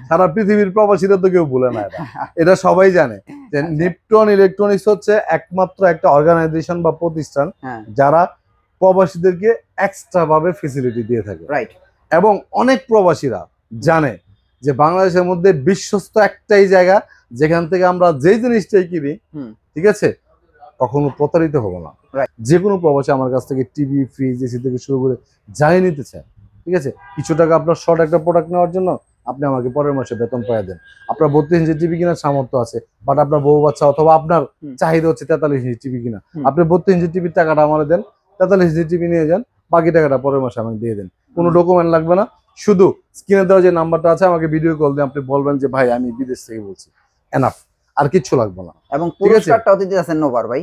সারা পৃথিবীর প্রবাসীরা তো কেউ ভুলে না, এটা সবাই জানে যে নিপটন ইলেকট্রনিক্স হচ্ছে একমাত্র একটা অর্গানাইজেশন বা প্রতিষ্ঠান যারা প্রবাসীদেরকে এক্সট্রা ভাবে ফেসিলিটি দিয়ে থাকে। রাইট। এবং অনেক প্রবাসীরা জানে যে বাংলাদেশের মধ্যে বিশ্বস্ত একটাই জায়গা যেখান থেকে আমরা যেই জিনিসটাই কিনি, ঠিক আছে, কখনো প্রতারিত হবো না। যে কোনো প্রবাসী আমার কাছ থেকে টিভি, ফ্রিজ, এসি থেকে শুরু করে যাই নিতে চায়, ঠিক আছে, কিছু টাকা আপনার শর্ট একটা প্রোডাক্ট নেওয়ার জন্য আপনি আমাকে পরের মাসে বেতন পাইয়ে দেন। আপনার 32 ইঞ্চি টিভি কেনার সামর্থ্য আছে, বাট আপনার বউ বাচ্চা অথবা আপনার চাহিদা হচ্ছে 43 ইঞ্চি টিভি কিনা, আপনি 32 ইঞ্চি টিভির টাকাটা আমার দেন, 43 ইঞ্চি টিভি নিয়ে যান, বাকি টাকাটা পরের মাসে আমাকে দিয়ে দেন। কোনো ডকুমেন্ট লাগবে না, শুধু স্ক্রিনে দেওয়া যে নাম্বারটা আছে আমাকে ভিডিও কল দিয়ে আপনি বলবেন যে ভাই আমি বিদেশ থেকে বলছি, এনাফ, আর কিচ্ছু লাগবে না। এবং পুরস্কারটাও দিতে আছেন নোভার ভাই?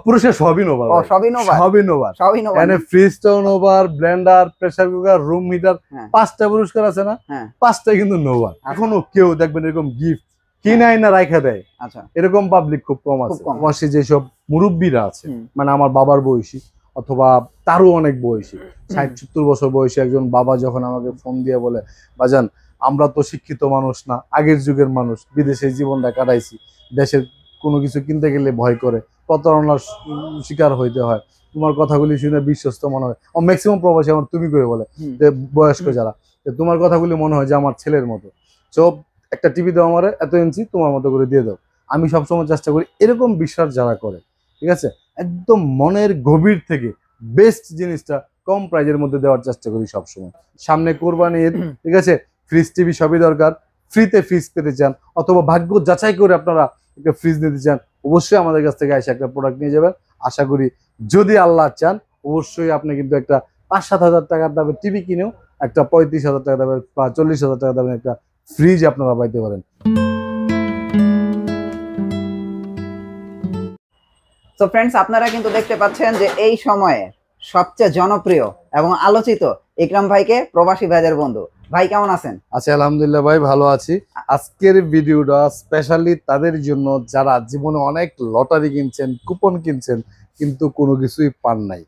পুরস্কার সবই নোভার। সবই নোভার, সবই নোভার, সবই নোভার। মানে ফ্রিজটাও নোভার, blender, pressure cooker, room heater, 5টা পুরস্কার আছে না, 5টাই কিন্তু নোভার। এখনো কেউ দেখবেন এরকম গিফট কিনাই না রাখা দেয়, আচ্ছা, এরকম পাবলিক খুব কম আছে। প্রবাসী যেসব মুরব্বীরা আছে, মানে আমার বাবার বয়সী অথবা তারও অনেক বয়সী, 60-70 বছর বয়সী একজন বাবা যখন আমাকে ফোন দিয়ে বলে, বাজান আমরা তো শিক্ষিত মানুষ না, আগের যুগের মানুষ, বিদেশে জীবনটা কাটাইছি, দেশের কোনো কিছু কিনতে গেলে ভয় করে, প্রতারণার শিকার হইতে হয়, তোমার কথাগুলি শুনে বিশ্বস্ত মনে হয়। ম্যাক্সিমাম প্রবাসী আমার তুমি করে বলে, যে বয়স্ক যারা, তোমার কথাগুলি মনে হয় যে আমার ছেলের মতো, সব একটা টিভি দাও আমারে এত ইঞ্চি, তোমার মতো করে দিয়ে দাও। আমি সবসময় চেষ্টা করি এরকম বিশ্বাস যারা করে, ঠিক আছে, একদম মনের গভীর থেকে বেস্ট জিনিসটা কম প্রাইজের মধ্যে দেওয়ার চেষ্টা করি সবসময়। সামনে কোরবানি ঈদ, ঠিক আছে, ফ্রিজ টিভি সবই দরকার, ফ্রিতে ফ্রিজ পেতে চান অথবা ভাগ্য যাচাই করে আপনারা একটা ফ্রিজ নিতে চান, অবশ্যই আমাদের কাছ থেকে এসে একটা প্রোডাক্ট নিয়ে যাবেন। আশা করি যদি আল্লাহ চান অবশ্যই আপনি কিন্তু একটা 5-7 হাজার টাকার দামের টিভি কিনেও একটা 35,000 টাকা দামের বা 40,000 টাকা দামের একটা ফ্রিজ আপনারা পাইতে পারেন। তো ফ্রেন্ডস, আপনারা কিন্তু দেখতে পাচ্ছেন যে এই সময়ে সবচেয়ে জনপ্রিয় এবং আলোচিত ইকরাম ভাইকে প্রবাসী ভাইদের বন্ধু। ভাই কেমন আছেন? আছি আলহামদুলিল্লাহ ভাই, ভালো আছি। আজকের ভিডিওটা স্পেশালি তাদের জন্য যারা জীবনে অনেক লটারি কিনছেন, কুপন কিনছেন, কিন্তু কোনো কিছুই পান নাই।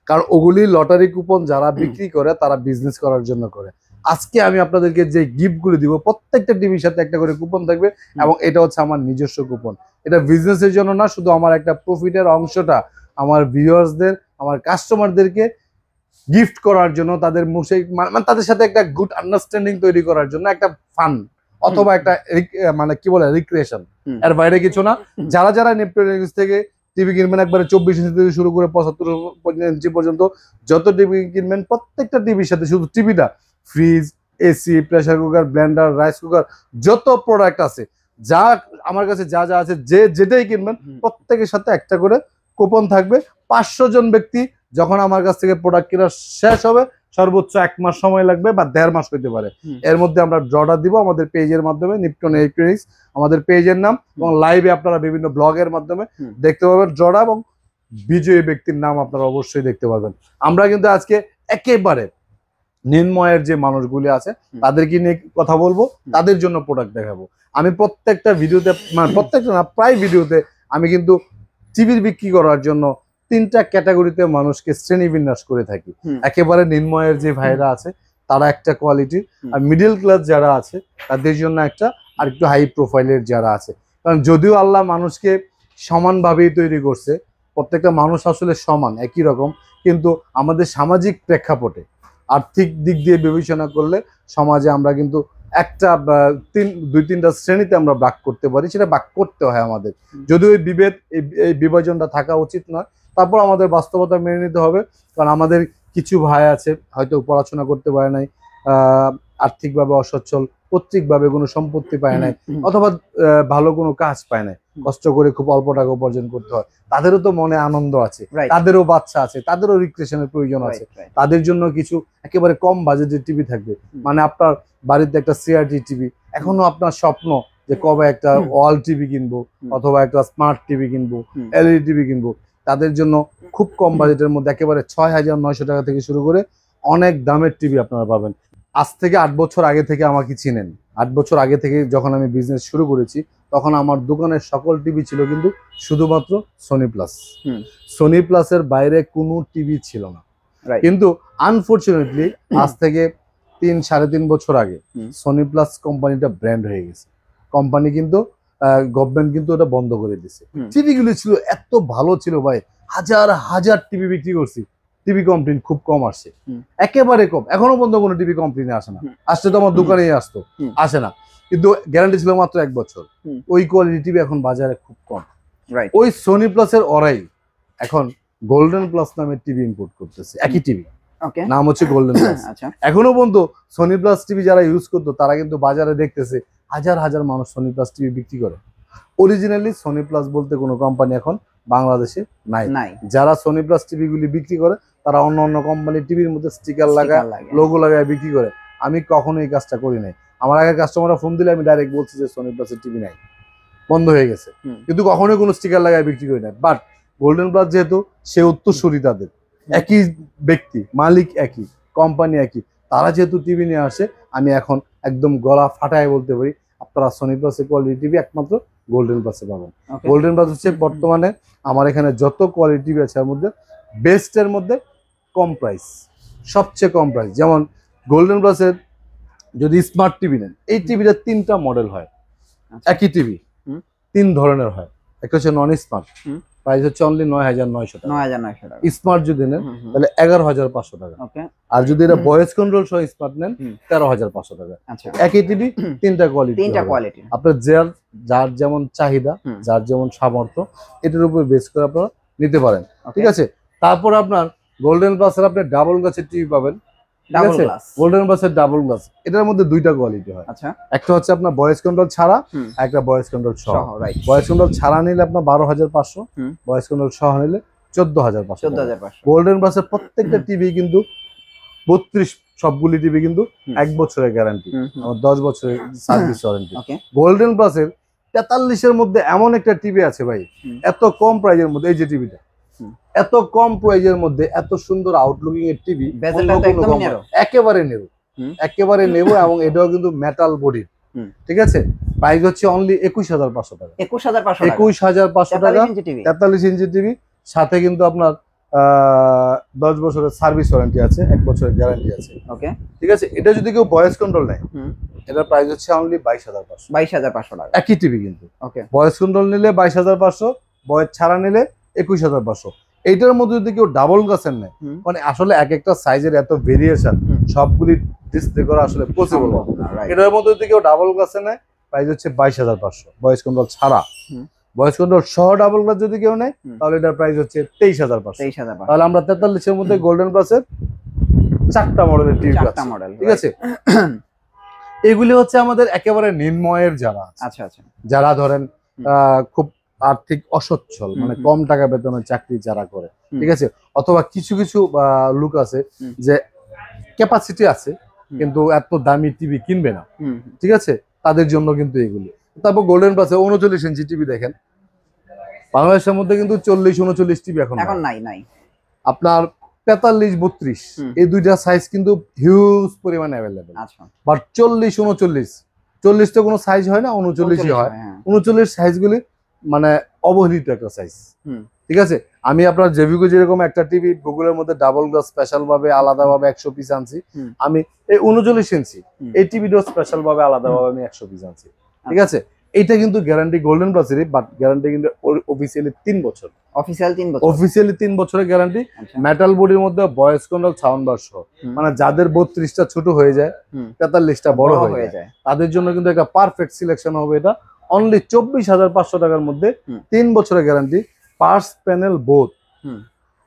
কারণ ওগুলি লটারি কুপন যারা বিক্রি করে তারা বিজনেস করার জন্য করে। আজকে আমি আপনাদেরকে যে গিফটগুলো দিব, প্রত্যেকটা টিভির সাথে একটা করে কুপন থাকবে এবং এটা হচ্ছে আমার নিজস্ব কুপন। এটা বিজনেসের জন্য না, শুধু আমার একটা প্রফিটের অংশটা আমার ভিউয়ার্সদের, আমার কাস্টমারদেরকে গিফট করার জন্য, তাদের মুখে মানে তাদের সাথে একটা গুড আন্ডারস্ট্যান্ডিং তৈরি করার জন্য, একটা ফান অথবা একটা মানে কি বলে রিক্রিয়েশন, এর বাইরে কিছু না। যারা যারা নেপটোনিক্স থেকে টিভি কিনবেন, একবারে 24 ইঞ্চি থেকে শুরু করে 75 ইঞ্চি পর্যন্ত যত টিভি কিনবেন, প্রত্যেকটা টিভির সাথে, শুধু টিভিটা, fridge, AC, pressure cooker, Blender, rice cooker, যত প্রোডাক্ট আছে, যা আমার কাছে যা যা আছে, যে যেটাই কিনবেন প্রত্যেকের সাথে একটা করে কুপন থাকবে। 500 জন ব্যক্তি যখন আমার কাছ থেকে প্রোডাক্ট কেনা শেষ হবে, সর্বোচ্চ 1 মাস সময় লাগবে বা 1.5 মাস হইতে পারে, এর মধ্যে আমরা ড্রটা দিব আমাদের পেজের মাধ্যমে, নিপটন ইলেকট্রনিক্স আমাদের পেজের নাম, এবং লাইভে আপনারা বিভিন্ন ব্লগের মাধ্যমে দেখতে পাবেন ড্রটা, এবং বিজয়ী ব্যক্তির নাম আপনারা অবশ্যই দেখতে পাবেন। আমরা কিন্তু আজকে একেবারে নিম্নয়ের যে মানুষগুলি আছে তাদেরকে নিয়ে কথা বলবো, তাদের জন্য প্রোডাক্ট দেখাবো। আমি প্রত্যেকটা ভিডিওতে, মানে প্রত্যেকটা না, প্রায় ভিডিওতে আমি কিন্তু টিভি বিক্রি করার জন্য 3টা ক্যাটাগরিতে মানুষকে শ্রেণীবিন্যাস করে থাকি। একেবারে নিম্নয়ের যে ভাইরা আছে তারা একটা কোয়ালিটির, আর মিডল ক্লাস যারা আছে তাদের জন্য একটা, আর একটু হাই প্রোফাইলের যারা আছে। কারণ যদিও আল্লাহ মানুষকে সমানভাবেই তৈরি করছে, প্রত্যেকটা মানুষ আসলে সমান একই রকম, কিন্তু আমাদের সামাজিক প্রেক্ষাপটে আর্থিক দিক দিয়ে বিবেচনা করলে সমাজে আমরা কিন্তু একটা 2-3টা শ্রেণীতে আমরা ভাগ করতে পারি, সেটা ভাগ করতে হয় আমাদের। যদিও এই বিভাজনটা থাকা উচিত নয়, তারপর আমাদের বাস্তবতা মেনে নিতে হবে। কারণ আমাদের কিছু ভাই আছে হয়তো পড়াশোনা করতে পারে নাই, আর্থিকভাবে অসচ্ছল, পৈতৃকভাবে কোনো সম্পত্তি পায় নাই, অথবা ভালো কোনো কাজ পায় নাই, কষ্ট করে খুব অল্প টাকা উপার্জন করতে হয়। তাদেরও তো মনে আনন্দ আছে, তাদেরও বাচ্চা আছে, তাদেরও রিক্রিয়েশনের প্রয়োজন আছে। তাদের জন্য কিছু একেবারে কম বাজেটের টিভি থাকবে। মানে আপনার বাড়িতে একটা সিআরটি টিভি, এখনো আপনার স্বপ্ন যে কবে একটা ওয়াল টিভি কিনবো অথবা একটা স্মার্ট টিভি কিনবো, এলইডি টিভি কিনবো, তাদের জন্য খুব কম বাজেটের মধ্যে একেবারে 6,900 টাকা থেকে শুরু করে অনেক দামের টিভি আপনারা পাবেন। আজ থেকে 8 বছর আগে থেকে আমাকে চিনেন। 8 বছর আগে থেকে যখন আমি বিজনেস শুরু করেছি, তখন আমার দোকানের সকল টিভি ছিল কিন্তু শুধুমাত্র সোনি প্লাস। সোনি প্লাসের বাইরে কোনো টিভি ছিল না। কিন্তু আনফরচুনেটলি আজ থেকে 3-3.5 বছর আগে সনি প্লাস কোম্পানিটা ব্র্যান্ড হয়ে গেছে। কোম্পানি কিন্তু গভর্নমেন্ট কিন্তু ওটা বন্ধ করে দিছে। টিভি গুলো ছিল এত ভালো ছিল ভাই, হাজার হাজার টিভি বিক্রি করছি, টিভি কমপ্লেন খুব কম আসছে, একেবারে কম। এখনো পর্যন্ত কোনো টিভি কমপ্লেনে আসে না, আসলে তো আমার দোকানেই আসতো, আসে না, কিন্তু গ্যারান্টি ছিল মাত্র 1 বছর। ওই কোয়ালিটি টিভি এখন বাজারে খুব কম। ওই সনি প্লাসের ওরাই এখন গোল্ডেন প্লাস নামে টিভি ইম্পোর্ট করতেছে, একই টিভি, নাম হচ্ছে গোল্ডেন প্লাস। এখনো পর্যন্ত সনি প্লাস টিভি যারা ইউজ করতো তারা কিন্তু বাজারে দেখতেছে হাজার হাজার মানুষ সনি প্লাস টিভি বিক্রি করে। অরিজিনালি সনি প্লাস বলতে কোনো কোম্পানি এখন বাংলাদেশে নাই। যারা সনি প্লাস টিভি গুলি বিক্রি করে তারা অন্য অন্য কোম্পানির টিভির মধ্যে স্টিকার লাগায়, লোগো লাগায় বিক্রি করে। আমি কখনো এই কাজটা করি নাই। আমার আগে কাস্টমাররা ফোন দিলে আমি ডাইরেক্ট বলছি যে সনি প্লাসের টিভি নাই, বন্ধ হয়ে গেছে, কিন্তু কখনোই কোনো স্টিকার লাগায় বিক্রি করি না। বাট গোল্ডেন প্লাস যেহেতু সে উত্তরসূরি, তাদের একই ব্যক্তি, মালিক একই, কোম্পানি একই, তারা যেহেতু টিভি নিয়ে আসে, আমি এখন একদম গলা ফাটায় বলতে পারি আপনারা সনি প্লাসের কোয়ালিটি টিভি একমাত্র গোল্ডেন প্লাসে পাবেন। গোল্ডেন প্লাস হচ্ছে বর্তমানে আমার এখানে যত কোয়ালিটি টিভি আছে তার মধ্যে বেস্টের মধ্যে কম প্রাইস, সবচেয়ে কম প্রাইস। যেমন গোল্ডেন প্লাসের যদি স্মার্ট টিভি নেন, এই টিভিটা 3টা মডেল হয়, একই টিভি 3 ধরনের হয়। একটা হচ্ছে নন স্মার্ট, প্রাইস হচ্ছে অনলি 9,900 টাকা। স্মার্ট যদি নেন তাহলে 11,500 টাকা। আর যদি এটা ভয়েস কন্ট্রোল সহ স্মার্ট নেন 13,500 টাকা। একই টিভি 3টা কোয়ালিটি। আপনার যার যেমন চাহিদা, যার যেমন সামর্থ্য, এটার উপর বেস করে আপনারা নিতে পারেন, ঠিক আছে। তারপর আপনার গোল্ডেন প্লাসের আপনি ডাবল গ্লাসের টিভি পাবেন, গোল্ডেন প্লাসের ডাবল গ্লাস। এটার মধ্যে 2টা কোয়ালিটি হয়, একটা হচ্ছে আপনার ভয়েস কন্ট্রোল ছাড়া, একটা ভয়েস কন্ট্রোল সহ। ভয়েস কন্ট্রোল ছাড়া নিলে আপনার 12,500, ভয়েস কন্ট্রোল সহ নিলে 14,500। গোল্ডেন প্লাসের প্রত্যেকটা টিভি কিন্তু 32 সবগুলি টিভি কিন্তু 1 বছরের গ্যারান্টি, 10 বছরের সার্ভিস ওয়ারেন্টি। গোল্ডেন প্লাসের 43-এর মধ্যে এমন একটা টিভি আছে ভাই, এত কম প্রাইজের মধ্যে, এই যে টিভিটা এত কম প্রাইজের মধ্যে এত সুন্দর আউটলুকিং এর টিভি, একেবারে নেব, এবং এটাও কিন্তু মেটাল বডি, ঠিক আছে। প্রাইস হচ্ছে অনলি 21,500 টাকা। 21,500 টাকা 43 ইঞ্চি টিভি, সাথে কিন্তু আপনার 10 বছরের সার্ভিস ওয়ারেন্টি আছে, 1 বছরের গ্যারান্টি আছে, ঠিক আছে। এটা যদি কেউ ভয়েস কন্ট্রোল নেয়, এটার প্রাইস হচ্ছে অনলি 22,500 টাকা। একই টিভি কিন্তু ভয়েস কন্ট্রোল নিলে 22,500, ভয়েস ছাড়া নিলে 21,500। এইটার মধ্যে যদি কেউ ডাবল গ্লাসের নেয়, মানে আসলে এক একটা সাইজের এত ভেরিয়েশন, সবগুলি ডিসপ্লে করা আসলে পসিবল না। এটার মধ্যে যদি কেউ ডাবল গ্লাসে নেয়, প্রাইস হচ্ছে 22,500 ভয়েস কন্ট্রোল ছাড়া। ভয়েস কন্ট্রোল সহ ডাবল গ্লাস যদি কেউ নেয়, তাহলে এটার প্রাইস হচ্ছে 23,500। তাহলে আমরা 43-এর মধ্যে গোল্ডেন প্লাসের 4টা মডেলের টিভি, ঠিক আছে। এগুলি হচ্ছে আমাদের একেবারে নিম্নয়ের যারা, যারা ধরেন খুব আর্থিক অসচ্ছল, মানে কম টাকা বেতনের চাকরি যারা করে, ঠিক আছে। অথবা কিছু কিছু লোক আছে যে ক্যাপাসিটি আছে কিন্তু এত দামি টিভি কিনবে না, ঠিক আছে, তাদের জন্য কিন্তু এগুলি। তারপর গোল্ডেন প্লাসে 39 ইঞ্চি টিভি দেখেন, বাংলাদেশের মধ্যে কিন্তু 40-39 টিভি এখন নাই। আপনার 43-32 এই দুইটা সাইজ কিন্তু হিউজ পরিমাণে অ্যাভেলেবেল। বাট 40-39 তো কোনো সাইজ হয় না, 39ই হয়। 39 সাইজগুলি মানে অবহেলিত একটা সাইজ, ঠিক আছে। আমি আপনার জেভিকো যেরকম একটা টিভি গুগলের মধ্যে ডাবল গ্লাস স্পেশাল ভাবে আলাদাভাবে 100 পিস আনছি, আমি এই 39 ইঞ্চি এই টিভিটাও স্পেশাল ভাবে আলাদাভাবে আমি 100 পিস আনছি, ঠিক আছে। এইটা কিন্তু গ্যারান্টি গোল্ডেন প্লাসেরই, বাট গ্যারান্টি কিন্তু অফিসিয়ালি 3 বছর, অফিসিয়ালি 3 বছরের গ্যারান্টি। মেটাল বডির মধ্যে ভয়েস কন্ট্রোল সাউন্ড বার সহ, মানে যাদের 32টা ছোট হয়ে যায়, 43টা বড় হয়ে যায়, তাদের জন্য কিন্তু একটা পারফেক্ট সিলেকশন হবে। এটা অনলি 24,500 টাকার মধ্যে 3 বছরের গ্যারান্টি, পার্টস প্যানেল বোথ।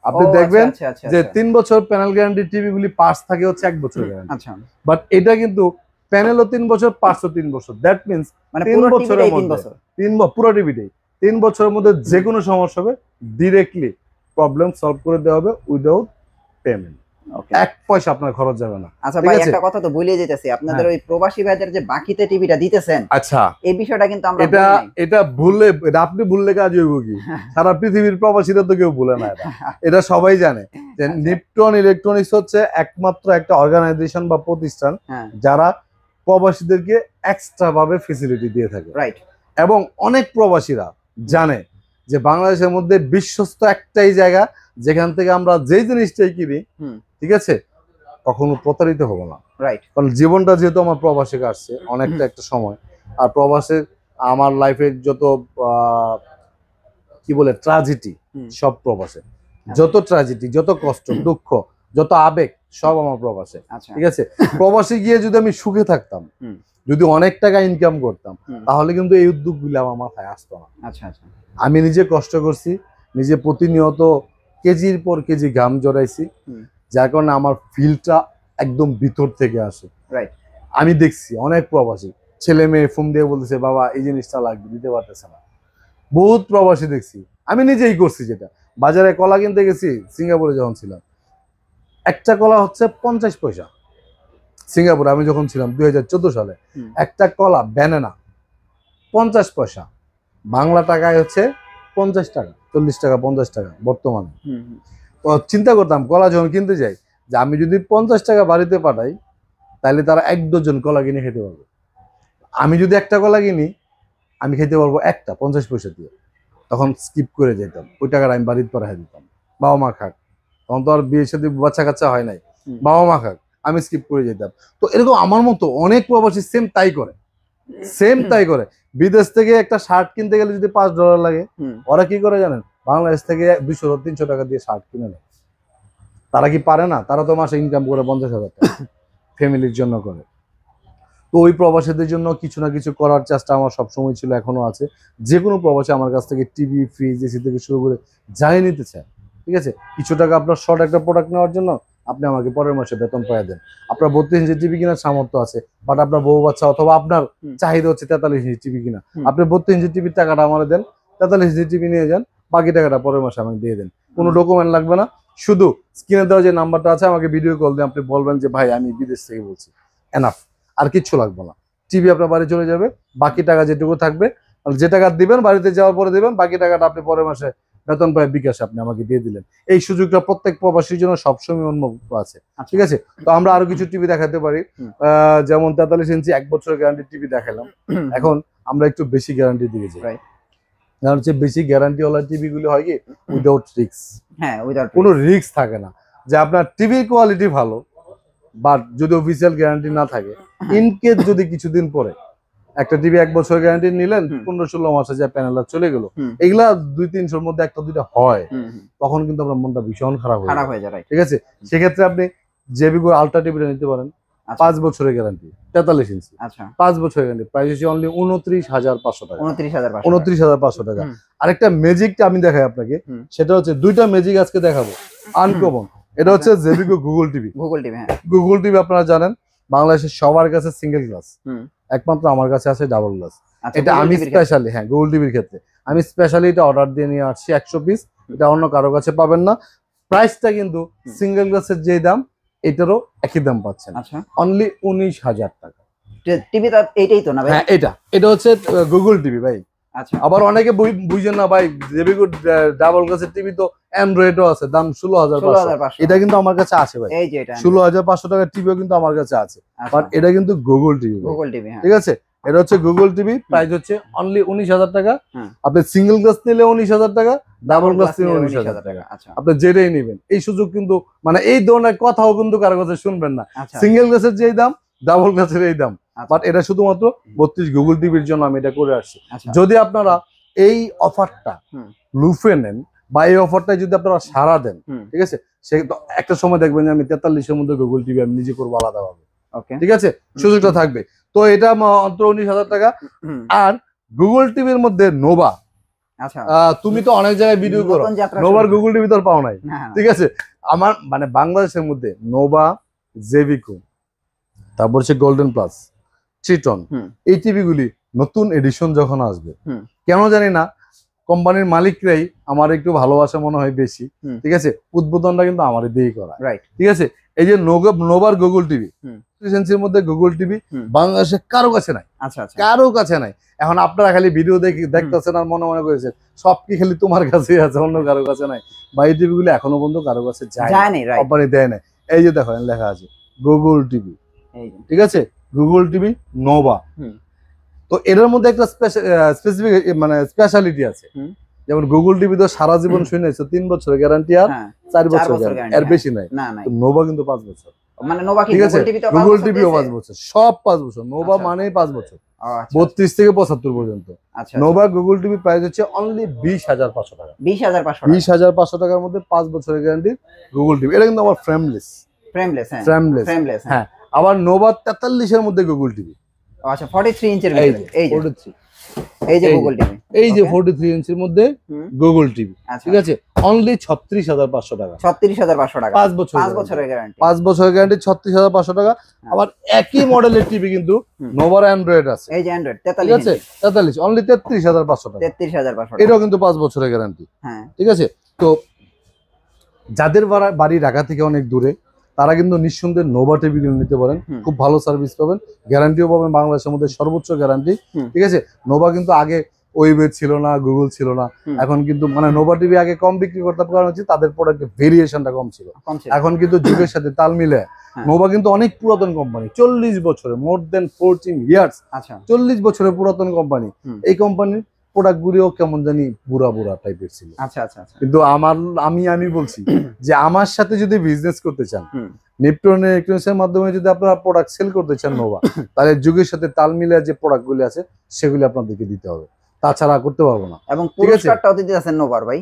আপনি দেখবেন যে 3 বছর প্যানেল গ্যারান্টি টিভি গুলি পার্টস থাকে হচ্ছে 1 বছর গ্যারান্টি, বাট এটা কিন্তু প্যানেলও 3 বছর, পার্টসও 3 বছর। দ্যাট মিন্স 3 বছরের মধ্যে পুরো টিভিটাই 3 বছরের মধ্যে যে কোনো সমস্যা হবে ডিরেক্টলি প্রবলেম সলভ করে দেওয়া হবে উইদাউট পেমেন্ট। 1 পয়সা আপনার খরচ যাবে না। আচ্ছা ভাই, একটা কথা তো ভুলে যেতেছি, আপনাদের ওই প্রবাসী ভাইদের যে বাকিতে টিভিটা দিতেছেন, আচ্ছা এই বিষয়টা কিন্তু আমরা এটা ভুললে, এটা আপনি ভুললে কাজ হইব কি? সারা পৃথিবীর প্রবাসীরা তো কেউ ভুলে না, এটা সবাই জানে যে নিপটন ইলেকট্রনিক্স হচ্ছে একমাত্র একটা অর্গানাইজেশন বা প্রতিষ্ঠান যারা প্রবাসীদেরকে এক্সট্রা ভাবে ফ্যাসিলিটি দিয়ে থাকে, রাইট। এবং অনেক প্রবাসীরা জানে যে বাংলাদেশের মধ্যে বিশ্বস্ত একটাই জায়গা যেখান থেকে আমরা যেই জিনিসটাই কিনি, ঠিক আছে, কখনো প্রতারিত হবো না। রাইট। কারণ জীবনটা যেহেতু আমার প্রবাসে কাটছে অনেকটা একটা সময়, আর প্রবাসে আমার লাইফের যত কি বলে ট্র্যাজেডি, সব প্রবাসে। যত ট্র্যাজেডি, যত কষ্ট, দুঃখ, যত আবেগ, সব আমার প্রবাসে। ঠিক আছে, প্রবাসে গিয়ে যদি আমি সুখে থাকতাম, যদি অনেক টাকা ইনকাম করতাম, তাহলে কিন্তু এই উদ্যোগগুলো আমার মাথায় আসতো না। আচ্ছা আচ্ছা। আমি নিজে কষ্ট করছি, নিজে প্রতিনিয়ত কেজির পর কেজি ঘাম জড়াইছি, যার কারণে আমার ফিলটা একদম ভিতর থেকে আসে। রাইট। আমি দেখছি অনেক প্রবাসী ছেলে মেয়ে ফোন দিয়ে বলতেছে বাবা এই জিনিসটা লাগবে, দিতে পারতেছে না। বহুত প্রবাসী দেখছি, আমি নিজেই করছি। যেটা বাজারে কলা কিনতে গেছি সিঙ্গাপুরে যখন ছিলাম, একটা কলা হচ্ছে 50 পয়সা। সিঙ্গাপুরে আমি যখন ছিলাম 2014 সালে, একটা কলা ব্যানানা 50 পয়সা। বাংলা টাকায় হচ্ছে 50 টাকা, 40 টাকা, 50 টাকা বর্তমানে। তো চিন্তা করতাম কলা যখন কিনতে যাই যে আমি যদি 50 টাকা বাড়িতে পাঠাই তাহলে তারা 1 ডজন কলা কিনে খেতে পারবে। আমি যদি একটা কলা কিনি আমি খেতে পারবো একটা 50 পয়সা দিয়ে। তখন স্কিপ করে যেতাম, ওই টাকাটা আমি বাড়িতে পাঠাই দিতাম, বাবা মা খাক। তখন তো আর বিয়ের সাথে বাচ্চা কাচ্চা হয় নাই, বাবা মা খাক, আমি স্কিপ করে যেতাম। তো এরকম আমার মতো অনেক প্রবাসী সেম তাই করে, সেম তাই করে। বিদেশ থেকে একটা শার্ট কিনতে গেলে যদি $5 লাগে, ওরা কি করে জানেন, বাংলাদেশ থেকে 200-300 টাকা দিয়ে শার্ট কিনে নেয়। তারা কি পারে না? তারা তো মাসে ইনকাম করে 50,000 টাকা ফ্যামিলির জন্য করে। তো ওই প্রবাসীদের জন্য কিছু না কিছু করার চেষ্টা আমার সবসময় ছিল, এখনো আছে। যে কোনো প্রবাসী আমার কাছ থেকে টিভি, ফ্রিজ, এসি থেকে শুরু করে যাই নিতে চায়, ঠিক আছে, কিছু টাকা আপনার শর্ট একটা প্রোডাক্ট নেওয়ার জন্য আপনি আমাকে পরের মাসে বেতন পাইয়ে দেন। আপনার 32 ইঞ্চি টিভি কেনার সামর্থ্য আছে, বাট আপনার বউ বাচ্চা অথবা আপনার চাহিদা হচ্ছে 43 ইঞ্চি টিভি কিনা, আপনি 32 ইঞ্চি টিভির টাকাটা আমার দেন, 43 ইঞ্চি টিভি নিয়ে যান, বাকি টাকাটা পরের মাসে আমাকে দিয়ে দেন। কোনো ডকুমেন্ট লাগবে না, শুধু স্ক্রিনে দেওয়া যে নাম্বারটা আছে আমাকে ভিডিও কল দিয়ে আপনি বলবেন যে ভাই আমি বিদেশ থেকে বলছি, এনাফ, আর কিচ্ছু লাগবে না। টিভি আপনার বাড়ি চলে যাবে, বাকি টাকা যেটুকু থাকবে, যে টাকা দিবেন বাড়িতে যাওয়ার পরে দিবেন, বাকি টাকাটা আপনি পরের মাসে বেতন পায় বিকাশে আপনি আমাকে দিয়ে দিলেন। এই সুযোগটা প্রত্যেক প্রবাসীর জন্য সবসময় উন্মুক্ত আছে। ঠিক আছে, তো আমরা আরো কিছু টিভি দেখাতে পারি, যেমন 43 ইঞ্চি 1 বছরের গ্যারান্টি টিভি দেখালাম। এখন আমরা একটু বেশি গ্যারান্টি দিয়ে যাই, কারণ হচ্ছে বেশি গ্যারান্টি ওয়ালা টিভি গুলো হয় কি উইদাউট রিস্ক। হ্যাঁ, উইদাউট কোনো রিস্ক থাকে না, যে আপনার টিভির কোয়ালিটি ভালো, বাট যদি অফিসিয়াল গ্যারান্টি না থাকে, ইনকেস যদি কিছুদিন পরে একটা টিভি 1 বছর গ্যারান্টি নিলেন, 15-16 মাসে যে প্যানেলটা চলে গেল, এগুলা 2-300-র মধ্যে 1-2টা হয়, তখন কিন্তু আপনার মনটা ভীষণ খারাপ হয়ে যায়। ঠিক আছে, সেক্ষেত্রে আপনি জেবিকো আলট্রা টিভিটা নিতে পারেন, 5 বছরের গ্যারান্টি, 43 ইঞ্চি, 5 বছরের গ্যারান্টি, প্রাইস হচ্ছে অনলি 29,500 টাকা। 29,500 টাকা। আরেকটা ম্যাজিকটা আমি দেখাই আপনাকে, সেটা হচ্ছে দুইটা ম্যাজিক আজকে দেখাবো আনকমন। এটা হচ্ছে জেবিকো গুগল টিভি। গুগল টিভি আপনারা জানেন বাংলাদেশের সবার কাছে সিঙ্গেল গ্লাস, একমাত্র আমার কাছে আছে ডাবল গ্লাস। এটা আমি স্পেশালি, হ্যাঁ, গুগল টিভির ক্ষেত্রে আমি স্পেশালি এটা অর্ডার দিয়ে নিয়ে আসছি 100 পিস। এটা অন্য কারো কাছে পাবেন না। প্রাইসটা কিন্তু সিঙ্গেল গ্লাসের যে দাম এটারও একই দাম পাচ্ছেন, অনলি 19,000 টাকা। টিভিটা এইটাই তো না ভাই? হ্যাঁ, এটা হচ্ছে গুগল টিভি ভাই। আচ্ছা, আবার অনেকে বুঝেন না ভাই, জেবিকো ডাবল গ্লাসের টিভি তো অ্যান্ড্রয়েডও আছে, দাম 16,500। এটা কিন্তু আমার কাছে আছে ভাই, এই যে এটা 16,500 টাকার টিভিও কিন্তু আমার কাছে আছে, বাট এটা কিন্তু গুগল টিভি। ঠিক আছে, এটা হচ্ছে গুগল টিভি, প্রাইস হচ্ছে অনলি 19,000 টাকা। আপনি সিঙ্গেল গ্লাস নিলে 19,000 টাকা, ডাবল গ্লাস নিলে 19,000 টাকা। আপনি যেটাই নেবেন এই সুযোগ কিন্তু, মানে এই ধরনের কথাও কিন্তু কারো কাছে শুনবেন না। সিঙ্গেল গ্লাসের যেই দাম, ডাবল গ্লাসের এই দাম, বাট এটা শুধুমাত্র 32 গুগল টিভির জন্য আমি এটা করে আসছি। যদি আপনারা এই অফারটা লুফে নেন বা এই অফারটা যদি আপনারা সারা দেন, ঠিক আছে, সে একটা সময় দেখবেন যে আমি 43-এর মধ্যে গুগল টিভি আমি নিজে করবো আলাদাভাবে। ঠিক আছে, সুযোগটা থাকবে। তো এটা মাত্র 19,000 টাকা। আর গুগল টিভির মধ্যে নোভা, তুমি তো অনেক জায়গায় ভিডিও করো, নোভার গুগল টিভি তো পাও নাই। ঠিক আছে, আমার মানে বাংলাদেশের মধ্যে নোভা, জেবিকো, তারপর হচ্ছে গোল্ডেন প্লাস, ট্রিটন, এই টিভি গুলি নতুন এডিশন যখন আসবে, কেন জানি না কোম্পানির মালিকরাই আমার একটু ভালোবাসা মনে হয় বেশি। ঠিক আছে, উদ্বোধনটা কিন্তু আমারই দিয়েই করা। ঠিক আছে, এই যে নোভার গুগল টিভি, মধ্যে গুগল টিভি বাংলাদেশে কারো কাছে নাই, কারো কাছে নাই। এখন আপনারা খালি ভিডিও দেখতেছেন আর মনে মনে করেছেন সব কি খালি তোমার কাছেই আছে, অন্য কারো কাছে নাই। বা এই টিভি গুলো এখনো পর্যন্ত কারো কাছে যায়, কোম্পানি দেয় না। এই যে দেখো লেখা আছে গুগল টিভি, ঠিক আছে, গুগল টিভি নোভা। তো এর মধ্যে একটা স্পেসিফিক মানে স্পেশালিটি আছে, যেমন গুগল টিভি তো সারা জীবন শুনেছো 3 বছরের গ্যারান্টি আর 4 বছর, এর বেশি নাই। নোভা কিন্তু 5 বছর। মানে নোভা কি ঠিক আছে, গুগল টিভি তো গুগল টিভিও 5 বছর, সব 5 বছর, নোভা আচ্ছা। মানেই 5 বছর, ও আচ্ছা 32 থেকে 75 পর্যন্ত। আচ্ছা নোভা গুগল টিভি প্রাইস হচ্ছে অনলি 20,500 টাকা। 20,500 20,500 টাকার মধ্যে 5 বছরের গ্যারান্টি গুগল টিভি। এটা কিন্তু আমার ফ্রেমলেস, ফ্রেমলেস। হ্যাঁ ফ্রেমলেস, ফ্রেমলেস। হ্যাঁ। আবার নোভা 43 এর মধ্যে গুগল টিভি, ও আচ্ছা 43 ইঞ্চির এই ভিতরে, যে এই যে 43, এই যে এই যে, গুগল টিভি, এই যে 43 ইঞ্চির মধ্যে হুম, গুগল টিভি, আচ্ছা ঠিক আছে, অনলি 36,500 টাকা, 36,500 টাকা, 5 বছর, 5 বছরের গ্যারান্টি। 5 বছরের গ্যারান্টি 36,500 টাকা। আবার একই মডেলের টিভি কিন্তু হুম। নোভার অ্যান্ড্রয়েড আছে, এই যে অ্যান্ড্রয়েড ঠিক 43 আছে, ইঞ্চি, 43 অনলি 33,500 টাকা। 33,500 টাকা। এটাও কিন্তু 5 বছরের গ্যারান্টি, হ্যাঁ ঠিক আছে। তো যাদের বাড়ি ঢাকা থেকে অনেক দূরে, তারা কিন্তু নিঃসন্দেহে নোভা টিভি কিনে নিতে পারেন, হুম। খুব ভালো সার্ভিস পাবেন, গ্যারান্টিও পাবেন, বাংলাদেশের মধ্যে সর্বোচ্চ গ্যারান্টি, হুম। ঠিক আছে। নোভা কিন্তু আগে ওয়েবের ছিল না, গুগল ছিল না, হুম। এখন কিন্তু মানে নোভা টিভি আগে কম বিক্রি করতে, কারণ হচ্ছে তাদের প্রোডাক্টের ভেরিয়েশনটা কম ছিল। কম ছিল। এখন কিন্তু যুগের সাথে তাল মিলে হ্যাঁ। নোভা কিন্তু অনেক পুরাতন কোম্পানি, 40 বছরে, মোর দেন 14 ইয়ার্স, আচ্ছা 40 বছরের পুরাতন কোম্পানি। হুম। এই কোম্পানির প্রোডাক্টগুলিও কেমন জানি বুড়া বুড়া টাইপের ছিল। আচ্ছা আচ্ছা আচ্ছা কিন্তু আমি বলছি যে আমার সাথে যদি বিজনেস করতে চান, হুম। নিপটন ইলেকট্রনিক্সের মাধ্যমে যদি আপনারা প্রোডাক্ট সেল করতে চান নোভা, তাহলে যুগের সাথে তাল মিলিয়ে যে প্রোডাক্টগুলি আছে সেগুলি আপনাদেরকে দিতে হবে, তাছাড়া করতে পারবো না। এবং ঠিক আছে? পুরস্কারটাও দিতে আছেন নোভার ভাই?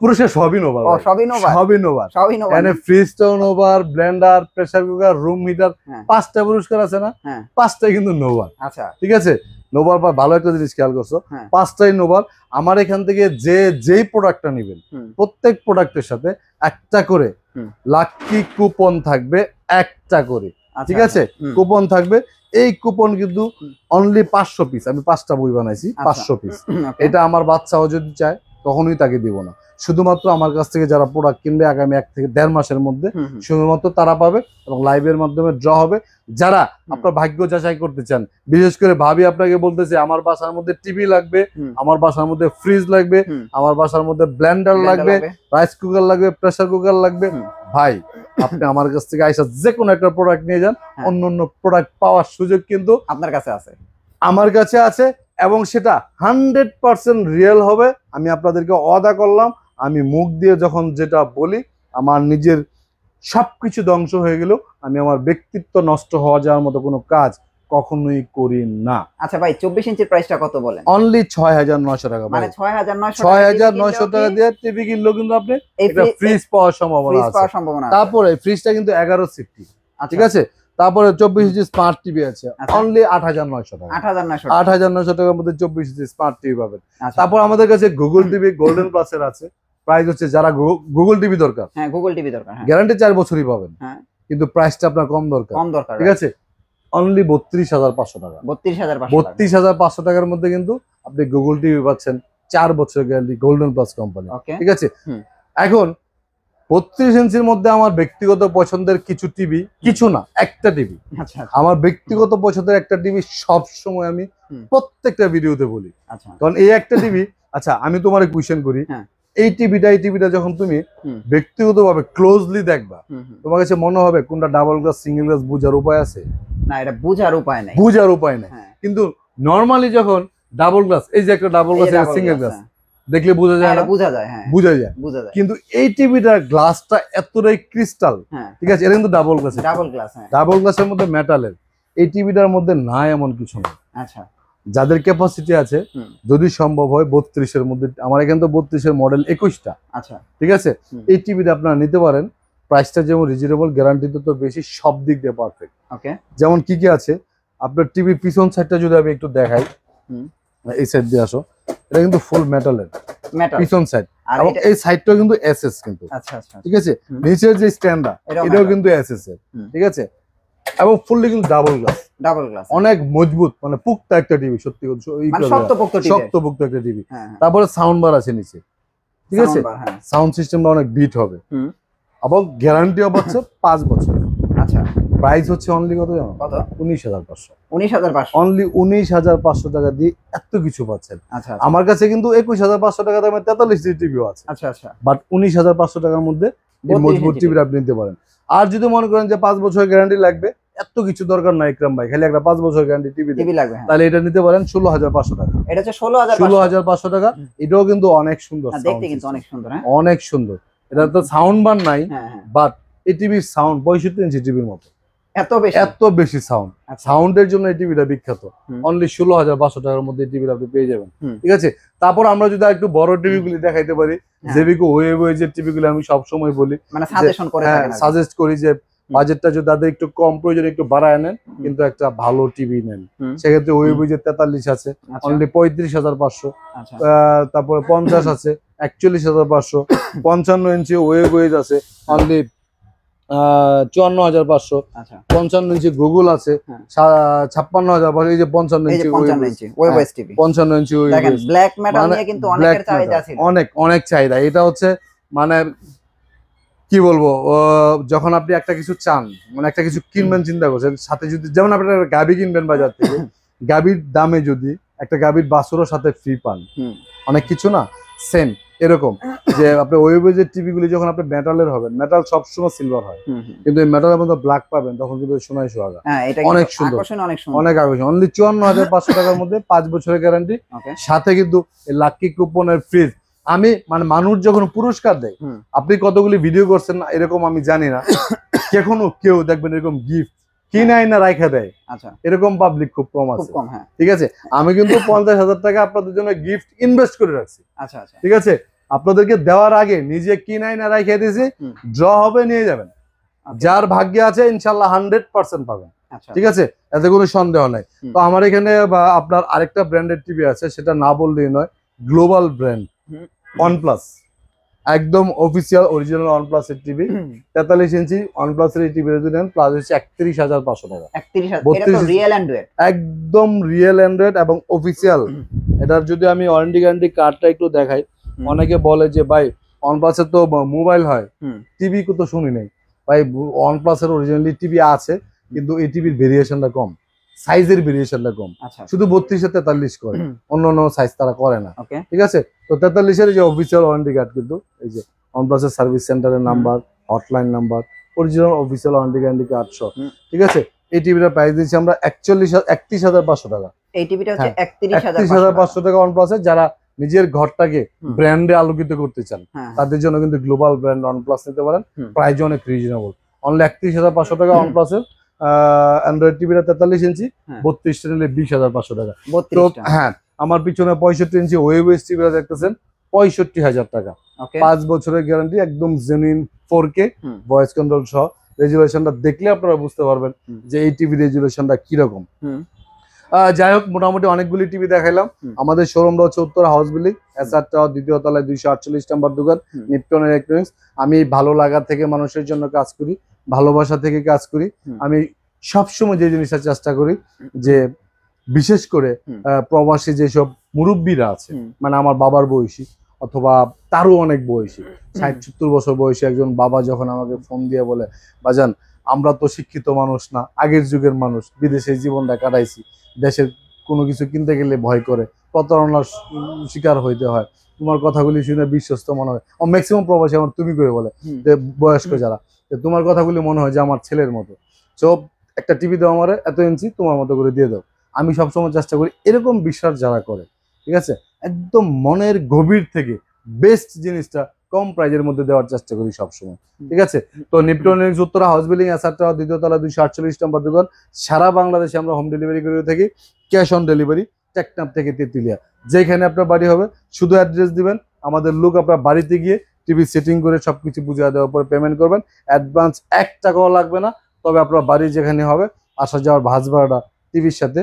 পুরুষের সবই নোভা, ও সবই নোভা, সবই নোভা, সবই নোভা। এখানে ফ্রিজটাও নোভার, blender, pressure cooker, room heater, হ্যাঁ। 5টা পুরস্কার আছে না, হ্যাঁ 5টাই কিন্তু নোভা, আচ্ছা ঠিক আছে। নোভার পর ভালো একটা জিনিস খেয়াল করছো, হ্যাঁ। 5টাই নোভার। আমার এখান থেকে যেই প্রোডাক্টটা নেবেন, হুম। প্রত্যেক প্রোডাক্টের সাথে একটা করে হুম। লাকি কুপন থাকবে, একটা করে, আচ্ছা, ঠিক আছে, হুম। কুপন থাকবে। এই কুপন কিন্তু অনলি 500 পিস, আমি 5টা বই বানাইছি, আচ্ছা। 500 পিস। ওকে। এটা আমার বাচ্চাও যদি চায় কখনোই তাকে দিব না, শুধুমাত্র আমার কাছ থেকে যারা প্রোডাক্ট কিনবে আগামী 1 থেকে 1.5 মাসের মধ্যে হুম, হুম। শুধুমাত্র তারা পাবে, এবং লাইভের মাধ্যমে ড্র হবে। যারা আপনার ভাগ্য যাচাই করতে চান, বিশেষ করে ভাবি আপনাকে বলতেছে আমার বাসার মধ্যে টিভি লাগবে, হুম। আমার বাসার মধ্যে ফ্রিজ লাগবে, হুম। আমার বাসার মধ্যে ব্লেন্ডার লাগবে, রাইস কুকার লাগবে, প্রেসার কুকার লাগবে, হুম। ভাই আপনি আমার কাছ থেকে আইসা যে কোনো একটা প্রোডাক্ট নিয়ে যান, হ্যাঁ। অন্য প্রোডাক্ট পাওয়ার সুযোগ কিন্তু আপনার কাছে আছে, আমার কাছে আছে, এবং সেটা 100% রিয়েল হবে। আমি আপনাদেরকে ওয়াদা করলাম, আমি মুখ দিয়ে যখন যেটা বলি, আমার নিজের সবকিছু ধ্বংস হয়ে গেল, আমি আমার ব্যক্তিত্ব নষ্ট হওয়া যাওয়ার মতো কোনো কাজ কখনোই করি না। আচ্ছা ভাই 24 ইঞ্চির প্রাইসটা কত বলেন? অনলি 6,900 টাকা, মানে 6,900 6,900 টাকা দিয়ে টিভি কিনলেও কিন্তু আপনি একটা ফ্রিজ পাওয়ার সম্ভাবনা ফ্রিজ আছে। পাওয়ার সম্ভাবনা আছে। তারপরে ফ্রিজটা কিন্তু 11 সিফটি, আচ্ছা, ঠিক আছে। তারপরে 24 ইঞ্চি স্মার্ট টিভি আছে, আচ্ছা। অনলি 8,900 টাকা, 8,900 8,900 টাকার মধ্যে 24 ইঞ্চি স্মার্ট টিভি পাবেন। আচ্ছা। তারপর আমাদের কাছে গুগল টিভি গোল্ডেন প্লাসের আছে, প্রাইস হচ্ছে যারা গুগল টিভি দরকার, হ্যাঁ গুগল টিভি দরকার, হ্যাঁ গ্যারান্টি 4 বছরই পাবেন, হ্যাঁ কিন্তু প্রাইসটা আপনার কম দরকার, কম দরকার, ঠিক আছে। অনলি 32,500 টাকা, 32,500 টাকা। 32,500 টাকার মধ্যে কিন্তু আপনি গুগল টিভি পাচ্ছেন, 4 বছরের গ্যারান্টি, গোল্ডেন প্লাস কোম্পানি, ওকে। ঠিক আছে। হুম। এখন 32 ইঞ্চির মধ্যে আমার ব্যক্তিগত পছন্দের কিছু টিভি, কিছু না, একটা টিভি, আচ্ছা আচ্ছা, আমার ব্যক্তিগত পছন্দের একটা টিভি সব সময় আমি হুম। প্রত্যেকটা ভিডিওতে বলি, আচ্ছা কারণ এই একটা টিভি, আচ্ছা আমি তোমার কোয়েশ্চেন করি, হ্যাঁ। এই টিভিটা যখন তুমি হুম। ব্যক্তিগতভাবে ক্লোজলি দেখবা, হুম, হুম। তোমার কাছে মনে হবে কোনটা ডাবল গ্লাস সিঙ্গেল গ্লাস বোঝার উপায় আছে? না এটা বোঝার উপায় নাই। বোঝার উপায় নাই। হ্যাঁ। কিন্তু নরমালি যখন ডাবল গ্লাস, এই যে একটা ডাবল গ্লাস, সিঙ্গেল গ্লাস, দেখলে বোঝা যায় না? বোঝা যায়, হ্যাঁ বোঝা যায়। বোঝা যায়। কিন্তু এই টিভিটার গ্লাসটা এতটাই ক্রিস্টাল, হ্যাঁ ঠিক আছে, এটা কিন্তু ডাবল গ্লাস, ডাবল গ্লাস, হ্যাঁ ডাবল গ্লাসের মধ্যে মেটালের। এই টিভিটার মধ্যে নাই এমন কিছু না। আচ্ছা যাদের ক্যাপাসিটি আছে, হুম। যদি সম্ভব হয় 32-এর মধ্যে, আমার এখানে তো 32-এর মডেল 21টা, আচ্ছা ঠিক আছে, হুম। এই টিভিটা আপনারা নিতে পারেন। প্রাইসটা যেমন রিজনেবল, গ্যারান্টি তো বেশি, সব দিক দিয়ে পারফেক্ট। ওকে। যেমন কি কি আছে, আপনার টিভির পিছন সাইডটা যদি আমি একটু দেখাই, হুম। এই সাইড দিয়ে আসো, এটা কিন্তু ফুল মেটালের মেটাল পিছন সাইড, আর এবং এটা এই সাইডটাও কিন্তু এসএস কিন্তু, আচ্ছা আচ্ছা ঠিক আছে। হুম। নিচের যে স্ট্যান্ডটা এটাও এটাও metal। কিন্তু এসএস এর, হুম। ঠিক আছে, এবং ফুললি কিন্তু ডাবল গ্লাস, ডাবল গ্লাস, অনেক মজবুত, মানে পুক্তা একটা টিভি, সত্যি কথা, মানে শক্তপোক্ত টিভি, শক্তপোক্ত একটা টিভি। হ্যাঁ হ্যাঁ। তারপরে সাউন্ড বার আছে নিচে, ঠিক আছে, Sound bar, হ্যাঁ। সাউন্ড সিস্টেমটা অনেক বিট হবে, হুম। এবং গ্যারান্টিও পাচ্ছে 5 বছর। আচ্ছা প্রাইস হচ্ছে অনলি কত জানো? কত? 19,500, 19,500, অনলি 19,500 টাকা দিয়ে এত কিছু পাচ্ছেন। আচ্ছা আমার কাছে কিন্তু 21,500 টাকা দামে 43 ইঞ্চি টিভিও আছে, আচ্ছা আচ্ছা, বাট 19,500 টাকার মধ্যে এই 32 মজবুত ইঞ্চি টিভি আপনি নিতে পারেন। আর যদি মনে করেন যে 5 বছরের গ্যারান্টি লাগবে, এত কিছু দরকার নাই ইকরাম ভাই, খালি একটা 5 বছরের গ্যারান্টি টিভি টিভি লাগবে, হ্যাঁ। তাহলে এটা নিতে পারেন 16,500 টাকা। এটা হচ্ছে 16,500, 16,500 টাকা। এটাও কিন্তু অনেক সুন্দর, দেখতে কিন্তু অনেক সুন্দর, হ্যাঁ অনেক সুন্দর। এটা তো সাউন্ড বার নাই, হ্যাঁ হ্যাঁ। বাট এই টিভির সাউন্ড 65 ইঞ্চি টিভির মতো, এত বেশি সাউন্ড। আচ্ছা। সাউন্ডের জন্য এই টিভিটা বিখ্যাত। অনলি 16,500 টাকার মধ্যে এই টিভিটা আপনি পেয়ে যাবেন। ঠিক আছে, তারপর আমরা যদি একটু বড় টিভিগুলি দেখাইতে পারি, জেবিকো ওয়েভেজের টিভিগুলি আমি সবসময় বলি, মানে সাজেশন করে থাকেন, সাজেস্ট করি যে বাজেটটা যদি তাদের একটু কম প্রয়োজন একটু বাড়ায় নেন, কিন্তু একটা ভালো টিভি নেন। সেক্ষেত্রে ওয়েভেজের 43 আছে অনলি 35,500, তারপরে 50 আছে 41,500, 55 ইঞ্চি ওয়েভেজ আছে অনলি 54,500, 55 ইঞ্চি গুগল আছে 56,500, এই যে 55 ইঞ্চি ওয়েভেজ টিভি, 55 ইঞ্চি দেখেন ব্ল্যাক মেটাল নিয়ে কিন্তু অনেকের চাহিদা ছিল, অনেক চাহিদা। এটা হচ্ছে মানে কি বলবো, যখন আপনি একটা কিছু চান, মানে একটা কিছু কিনবেন চিন্তা করছেন, সাথে যদি যেমন আপনি একটা গাবি কিনবেন বাজার থেকে, গাবির দামে যদি একটা গাবির বাছুরের সাথে ফ্রি পান, অনেক কিছু না, সেম এরকম যে আপনি ওয়েভেজের টিভিগুলি যখন আপনি মেটালের হবেন, মেটাল সবসময় সিলভার হয়, কিন্তু এই মেটালের মধ্যে ব্ল্যাক পাবেন তখন কিন্তু সোনায় সোহাগা, অনেক সুন্দর, অনেক আকর্ষণ। অনলি 54,500 টাকার মধ্যে 5 বছরের গ্যারান্টি, সাথে কিন্তু লাকি কুপনের ফ্রিজ। আমি মানে মানুষ যখন পুরস্কার দেয়, আপনি কতগুলি ভিডিও করছেন এরকম আমি জানি না, কখনো কেউ দেখবেন এরকম গিফট কিনাই না রাখা দেয়, এরকম পাবলিক খুব কম আছে। ঠিক আছে, আমি কিন্তু 50,000 টাকা আপনাদের জন্য গিফট ইনভেস্ট করে রাখছি। ঠিক আছে, আপনাদেরকে দেওয়ার আগে নিজে কিনাই না রাখা দিয়েছি, ড্র হবে নিয়ে যাবেন, যার ভাগ্যে আছে ইনশাল্লাহ 100% পাবেন। ঠিক আছে, এতে কোনো সন্দেহ নাই। তো আমার এখানে আপনার আরেকটা ব্র্যান্ডের টিভি আছে, সেটা না বললেই নয়, গ্লোবাল ব্র্যান্ড OnePlus, একদম অফিসিয়াল অরিজিনাল OnePlus এর টিভি, 43 ইঞ্চি OnePlus এর টিভি যদি নেন, প্লাস হচ্ছে 31,500 টাকা, 32 একদম রিয়েল অ্যান্ড্রয়েড এবং অফিসিয়াল। এটার যদি আমি ওয়ারেন্টি গ্যারান্টি কার্ডটা একটু দেখাই, অনেকে বলে যে ভাই OnePlus এর তো মোবাইল হয়, টিভি তো শুনি নাই। ভাই OnePlus এর অরিজিনালি টিভি আছে, কিন্তু এই টিভির ভেরিয়েশনটা কম, সাইজের ভেরিয়েশনটা কম, শুধু 32-43 করে, অন্য সাইজ তারা করে না। ঠিক আছে, তো 43 এর যে অফিসিয়াল ওয়ারেন্টি কার্ড, কিন্তু এই যে OnePlus এর সার্ভিস সেন্টারের number, hotline number, original official warranty guarantee card সহ। ঠিক আছে, এই টিভিটার প্রাইস দিচ্ছি আমরা 31,500 টাকা। এই টিভিটা হচ্ছে 31,500 টাকা OnePlus এর। যারা নিজের ঘরটাকে ব্র্যান্ডে আলোকিত করতে চান, তাদের জন্য কিন্তু গ্লোবাল ব্র্যান্ড OnePlus নিতে পারেন, প্রাইস অনেক রিজনেবল, অনলি 31,500 টাকা OnePlus এর। অ্যান্ড্রয়েড টিভিটা 43 ইঞ্চি, 32টা নিলে 20,500 টাকা। তো হ্যাঁ, আমার পিছনে 65 ইঞ্চি ওয়েভেজ টিভিটা দেখতেছেন, 65,000 টাকা, 5 বছরের গ্যারান্টি, একদম জেনুইন 4K ভয়েস কন্ট্রোল সহ। রেজুলেশনটা দেখলে আপনারা বুঝতে পারবেন যে এই টিভি রেজুলেশনটা কিরকম। যাই হোক, মোটামুটি অনেকগুলি টিভি দেখাইলাম। আমাদের শোরুমটা হচ্ছে উত্তর হাউস বিল্ডিং, SR টাওয়ার, 2য় তলায়, 248 নম্বর দোকান, নিপটন ইলেকট্রনিক্স। আমি ভালো লাগা থেকে মানুষের জন্য কাজ করি, ভালোবাসা থেকে কাজ করি। আমি সবসময় যে জিনিসটা চেষ্টা করি যে বিশেষ করে প্রবাসী যেসব মুরব্বীরা আছে, মানে আমার বাবার বয়সী অথবা তারও অনেক বয়সী, 60-70 বছর বয়সী একজন বাবা যখন আমাকে ফোন দিয়ে বলে, বাজান আমরা তো শিক্ষিত মানুষ না, আগের যুগের মানুষ, বিদেশে জীবনটা কাটাইছি, দেশের কোনো কিছু কিনতে গেলে ভয় করে, প্রতারণার শিকার হইতে হয়, তোমার কথাগুলি শুনে বিশ্বস্ত মনে হয়। ম্যাক্সিমাম প্রবাসী আমার তুমি করে বলে, যে বয়স্ক যারা, তোমার কথাগুলি মনে হয় যে আমার ছেলের মতো, সব একটা টিভি দাও আমার এত ইঞ্চি, তোমার মতো করে দিয়ে দাও। আমি সবসময় চেষ্টা করি এরকম বিশ্বাস যারা করে, ঠিক আছে, একদম মনের গভীর থেকে বেস্ট জিনিসটা কম প্রাইজের মধ্যে দেওয়ার চেষ্টা করি সবসময়। ঠিক আছে, তো Nipton electronics, Uttara house building, SR tower, 2য় তলা, 248 নম্বর দোকান। সারা বাংলাদেশে আমরা হোম ডেলিভারি করে থাকি, ক্যাশ অন ডেলিভারি, টেকনাফ থেকে তেঁতুলিয়া, যেখানে আপনার বাড়ি হবে শুধু অ্যাড্রেস দিবেন, আমাদের লোক আপনার বাড়িতে গিয়ে টিভি সেটিং করে সবকিছু বুঝিয়ে দেওয়ার পরে পেমেন্ট করবেন। অ্যাডভান্স 1 টাকাও লাগবে না, তবে আপনার বাড়ি যেখানে হবে আসা যাওয়ার ভাড়া ভাড়াটা টিভির সাথে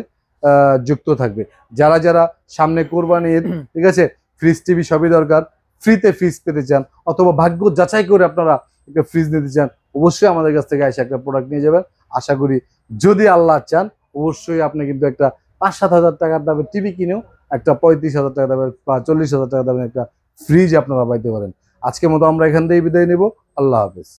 যুক্ত থাকবে। যারা যারা সামনে কোরবানি ঈদ, ঠিক আছে, ফ্রিজ টিভি সবই দরকার, ফ্রিতে ফ্রিজ পেতে চান অথবা ভাগ্য যাচাই করে আপনারা একটা ফ্রিজ নিতে চান, অবশ্যই আমাদের কাছ থেকে এসে একটা প্রোডাক্ট নিয়ে যাবেন। আশা করি যদি আল্লাহ চান, অবশ্যই আপনি কিন্তু একটা 5-7 হাজার টাকার দামের টিভি কিনেও একটা 35,000 টাকা দামের বা 40,000 টাকা দামের একটা ফ্রিজ আপনারা পাইতে পারেন। আজকের মতো আমরা এখান থেকে বিদায় নেব। আল্লাহ হাফেজ।